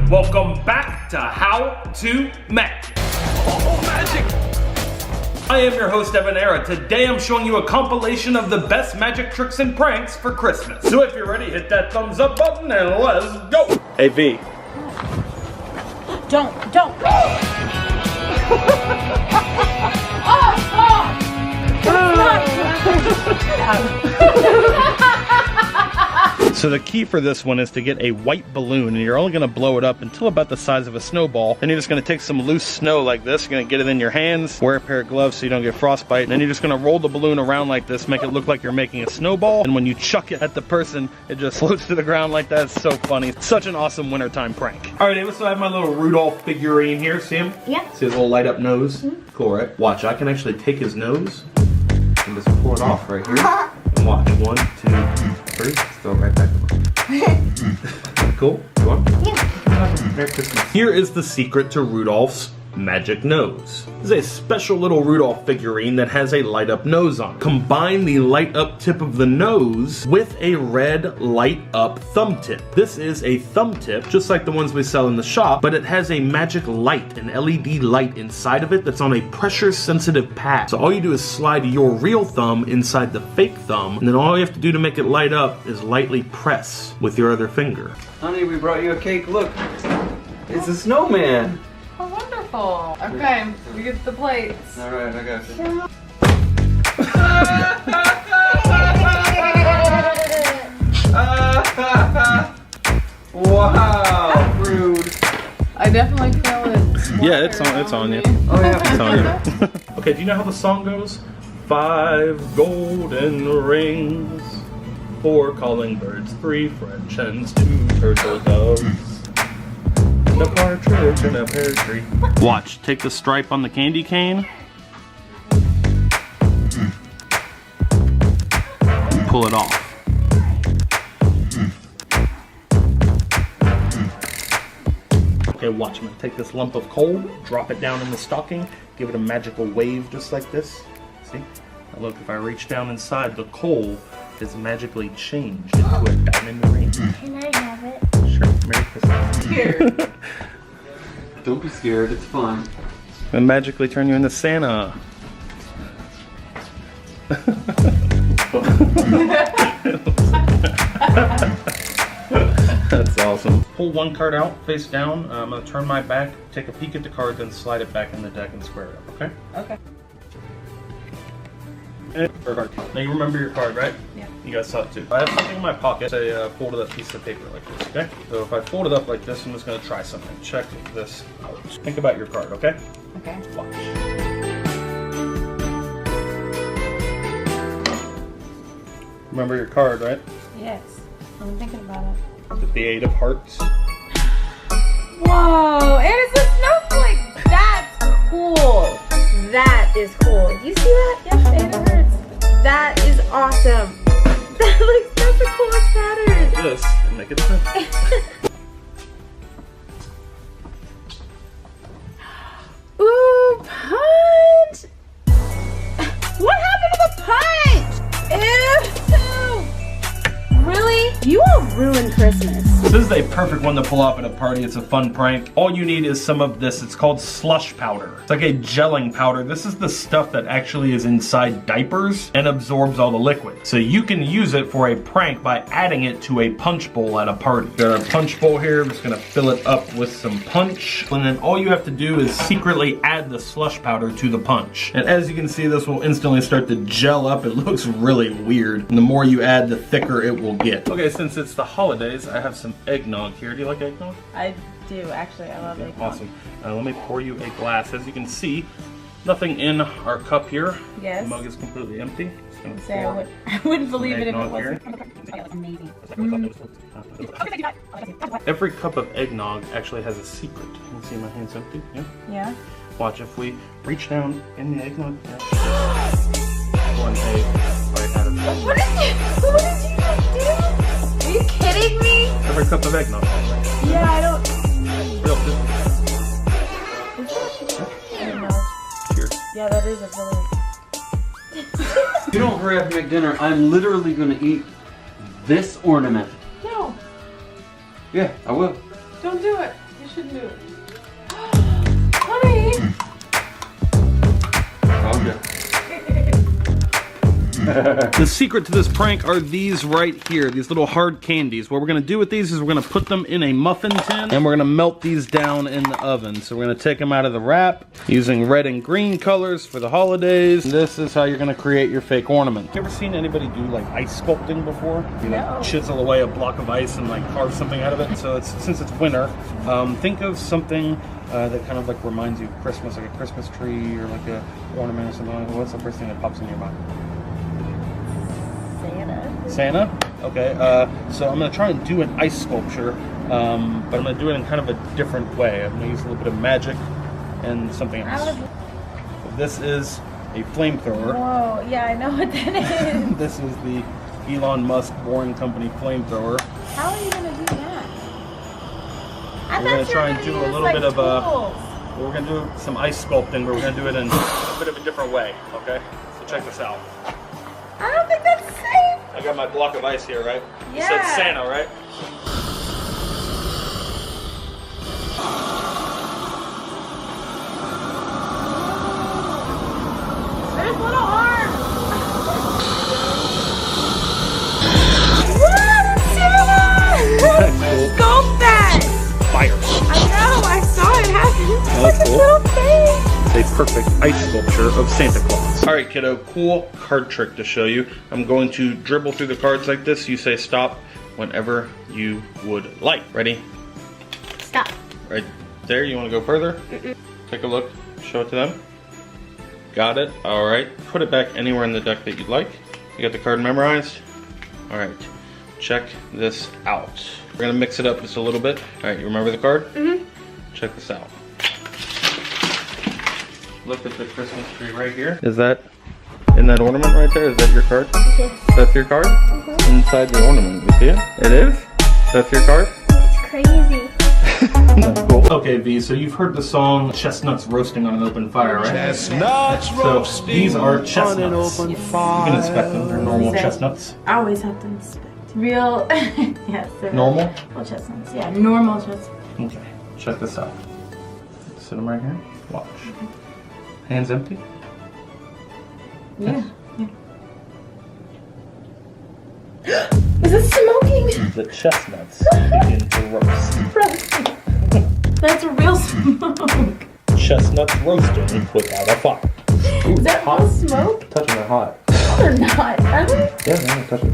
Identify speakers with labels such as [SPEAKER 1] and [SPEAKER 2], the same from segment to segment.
[SPEAKER 1] Welcome back to How to Magic. Oh, magic! I am your host, EvanEra. Today I'm showing you a compilation of the best magic tricks and pranks for Christmas. So if you're ready, hit that thumbs up button and let's go! Hey, V.
[SPEAKER 2] Don't.
[SPEAKER 1] So the key for this one is to get a white balloon, and you're only going to blow it up until about the size of a snowball. Then you're just going to take some loose snow like this. You're going to get it in your hands, wear a pair of gloves so you don't get frostbite, and then you're just going to roll the balloon around like this, make it look like you're making a snowball, and when you chuck it at the person, it just floats to the ground like that. It's so funny. It's such an awesome wintertime prank. Alright, Ava, so I have my little Rudolf figurine here. See him?
[SPEAKER 2] Yeah.
[SPEAKER 1] See his little light up nose? Mm-hmm. Cool, right? Watch, I can actually take his nose and just pull it off right here. And watch, 1, 2, 3, throw it right back over. Cool? You want? Yeah. Merry Christmas. Here is the secret to Rudolph's magic nose. This is a special little Rudolph figurine that has a light up nose on it. Combine the light up tip of the nose with a red light up thumb tip. This is a thumb tip, just like the ones we sell in the shop, but it has a magic light, an LED light inside of it that's on a pressure sensitive pad. So all you do is slide your real thumb inside the fake thumb, and then all you have to do to make it light up is lightly press with your other finger.
[SPEAKER 3] Honey, we brought you a cake. Look, it's a snowman.
[SPEAKER 2] Oh, wonderful. Okay, we get the plates.
[SPEAKER 3] All right, I got you. Wow, rude.
[SPEAKER 2] I definitely feel it.
[SPEAKER 1] Yeah, it's on you.
[SPEAKER 3] Oh yeah,
[SPEAKER 1] It's on you. Okay, do you know how the song goes? 5 golden rings, 4 calling birds, 3 French hens, 2 turtle doves, and a partridge in a pear tree. Watch, take the stripe on the candy cane, and pull it off. Okay, watch, I'm gonna take this lump of coal, drop it down in the stocking, give it a magical wave just like this. See? Now look, if I reach down inside, the coal is magically changed into a diamond ring.
[SPEAKER 4] Can I have it?
[SPEAKER 1] Sure, Merry Christmas.
[SPEAKER 3] Here. Don't be scared, it's fun.
[SPEAKER 1] And magically turn you into Santa. That's awesome. Pull one card out, face down. I'm going to turn my back, take a peek at the card, then slide it back in the deck and square it up, okay?
[SPEAKER 2] Okay.
[SPEAKER 1] Now you remember your card, right?
[SPEAKER 2] Yeah.
[SPEAKER 1] You guys saw it too. I have something in my pocket. I folded up piece of paper like this, okay? So if I fold it up like this, I'm just going to try something. Check this out. Think about your card, okay?
[SPEAKER 2] Okay.
[SPEAKER 1] Watch. Remember your card, right?
[SPEAKER 2] Yes. I'm thinking about it.
[SPEAKER 1] With the 8 of hearts.
[SPEAKER 2] Whoa! And it's a snowflake! That's cool! That is cool. You see that? Yes, and it hurts. That is awesome. That's the coolest pattern.
[SPEAKER 1] This and make it simple.
[SPEAKER 2] Ooh, punch! What happened to the punch? Ew! Really? You all ruined Christmas.
[SPEAKER 1] This is a perfect one to pull off at a party. It's a fun prank. All you need is some of this. It's called slush powder. It's like a gelling powder. This is the stuff that actually is inside diapers and absorbs all the liquid. So you can use it for a prank by adding it to a punch bowl at a party. Got our punch bowl here. I'm just gonna fill it up with some punch. And then all you have to do is secretly add the slush powder to the punch. And as you can see, this will instantly start to gel up. It looks really weird. And the more you add, the thicker it will get. Okay, since it's the holidays, I have some eggnog here. Do you like eggnog?
[SPEAKER 2] I do, actually. I love it.
[SPEAKER 1] Awesome. Let me pour you a glass. As you can see, nothing in our cup here.
[SPEAKER 2] Yes.
[SPEAKER 1] The mug is completely empty.
[SPEAKER 2] I wouldn't believe it if it wasn't. Amazing.
[SPEAKER 1] Every cup of eggnog actually has a secret. You can see my hand's empty. Yeah?
[SPEAKER 2] Yeah?
[SPEAKER 1] Watch, if we reach down in the eggnog. One egg right out of it.
[SPEAKER 2] What did you do? Are you kidding me?
[SPEAKER 1] Every cup of eggnog.
[SPEAKER 2] Yeah, I don't.
[SPEAKER 1] Real good.
[SPEAKER 2] I don't know.
[SPEAKER 1] Cheers.
[SPEAKER 2] Yeah, that is a really.
[SPEAKER 3] If you don't hurry up and make dinner, I'm literally gonna eat this ornament.
[SPEAKER 2] No,
[SPEAKER 3] Yeah, I will.
[SPEAKER 2] don't do it. should move. Honey!
[SPEAKER 1] Okay. The secret to this prank are these right here, these little hard candies. What we're gonna do with these is we're gonna put them in a muffin tin and we're gonna melt these down in the oven. So we're gonna take them out of the wrap using red and green colors for the holidays. This is how you're gonna create your fake ornament. You ever seen anybody do like ice sculpting before? You like chisel away a block of ice and like carve something out of it. So since it's winter, think of something that kind of like reminds you of Christmas, like a Christmas tree or like a ornament or something like that. What's the first thing that pops in your mind? Santa? Okay, so I'm going to try and do an ice sculpture, but I'm going to do it in kind of a different way. I'm going to use a little bit of magic and something else. So this is a flamethrower.
[SPEAKER 2] Whoa, yeah, I know what that is.
[SPEAKER 1] This is the Elon Musk Boring Company flamethrower.
[SPEAKER 2] How are you going to do that?
[SPEAKER 1] We're going to try and do a little bit of we're going to do some ice sculpting, but we're going to do it in a bit of a different way, okay? So check this out.
[SPEAKER 2] I don't think that's safe.
[SPEAKER 1] I got my block of ice here, right?
[SPEAKER 2] Yeah.
[SPEAKER 1] You said Santa, right?
[SPEAKER 2] There's little arms. What? Santa! Sculpt that!
[SPEAKER 1] Fire.
[SPEAKER 2] I know, I saw it happen.
[SPEAKER 1] That's
[SPEAKER 2] Look at
[SPEAKER 1] cool.
[SPEAKER 2] little face.
[SPEAKER 1] A perfect ice sculpture of Santa Claus. All right, kiddo, cool card trick to show you. I'm going to dribble through the cards like this. You say stop whenever you would like. Ready?
[SPEAKER 2] Stop.
[SPEAKER 1] Right there. You want to go further? Take a look. Show it to them. Got it. All right. Put it back anywhere in the deck that you'd like. You got the card memorized? All right. Check this out. We're going to mix it up just a little bit. All right. You remember the card? Mm-hmm. Check this out. Look at the Christmas tree right here. Is that in that ornament right there? Is that your card?
[SPEAKER 2] Yes.
[SPEAKER 1] That's your card? Mm-hmm. Inside the ornament. You see it? It is? That's your card?
[SPEAKER 2] It's crazy.
[SPEAKER 1] That's cool. Okay, V, so you've heard the song Chestnuts Roasting on an Open Fire, right?
[SPEAKER 4] Chestnuts
[SPEAKER 1] So these are chestnuts. You can inspect them. They're normal chestnuts.
[SPEAKER 2] I always have to inspect. Real, yes.
[SPEAKER 1] Normal?
[SPEAKER 2] Real chestnuts, yeah, normal chestnuts.
[SPEAKER 1] Okay, check this out. Sit them right here. Watch. Hands empty?
[SPEAKER 2] Yeah. Is it smoking?
[SPEAKER 1] The chestnuts begin to roast.
[SPEAKER 2] That's a real smoke.
[SPEAKER 1] Chestnuts roasting without a fire. Ooh,
[SPEAKER 2] Is that
[SPEAKER 1] hot.
[SPEAKER 2] real smoke?
[SPEAKER 1] Touching it hot.
[SPEAKER 2] They're not, are they?
[SPEAKER 1] Yeah, touch it.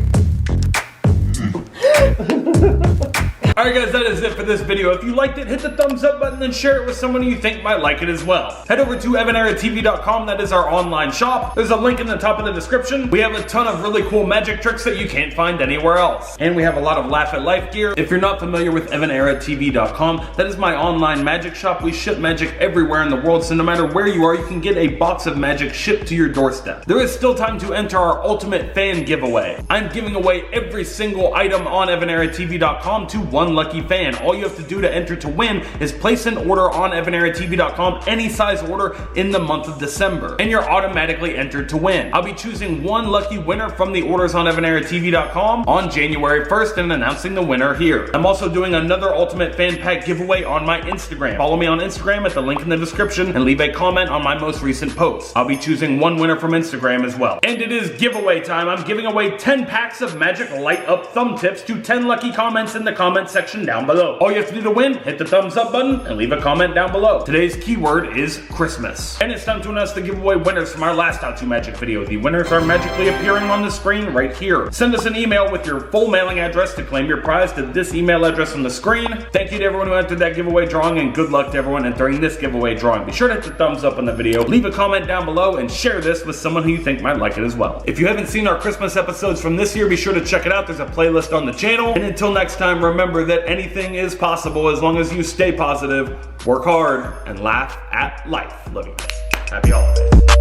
[SPEAKER 1] Alright guys, that is it for this video. If you liked it, hit the thumbs up button and share it with someone you think might like it as well. Head over to EvanEraTV.com, that is our online shop. There's a link in the top of the description. We have a ton of really cool magic tricks that you can't find anywhere else. And we have a lot of Laugh at Life gear. If you're not familiar with EvanEraTV.com, that is my online magic shop. We ship magic everywhere in the world, so no matter where you are, you can get a box of magic shipped to your doorstep. There is still time to enter our ultimate fan giveaway. I'm giving away every single item on EvanEraTV.com to one lucky fan. All you have to do to enter to win is place an order on EvanEraTV.com, any size order in the month of December, and you're automatically entered to win. I'll be choosing one lucky winner from the orders on EvanEraTV.com on January 1st and announcing the winner here. I'm also doing another Ultimate Fan Pack giveaway on my Instagram. Follow me on Instagram at the link in the description and leave a comment on my most recent post. I'll be choosing one winner from Instagram as well. And it is giveaway time. I'm giving away 10 packs of magic light up thumb tips to 10 lucky comments in the comment section down below. All you have to do to win, hit the thumbs up button and leave a comment down below. Today's keyword is Christmas. And it's time to announce the giveaway winners from our last How To Magic video. The winners are magically appearing on the screen right here. Send us an email with your full mailing address to claim your prize to this email address on the screen. Thank you to everyone who entered that giveaway drawing, and good luck to everyone entering this giveaway drawing. Be sure to hit the thumbs up on the video, leave a comment down below, and share this with someone who you think might like it as well. If you haven't seen our Christmas episodes from this year, be sure to check it out. There's a playlist on the channel. And until next time, remember that anything is possible as long as you stay positive, work hard, and laugh at life. Love you guys. Happy holidays.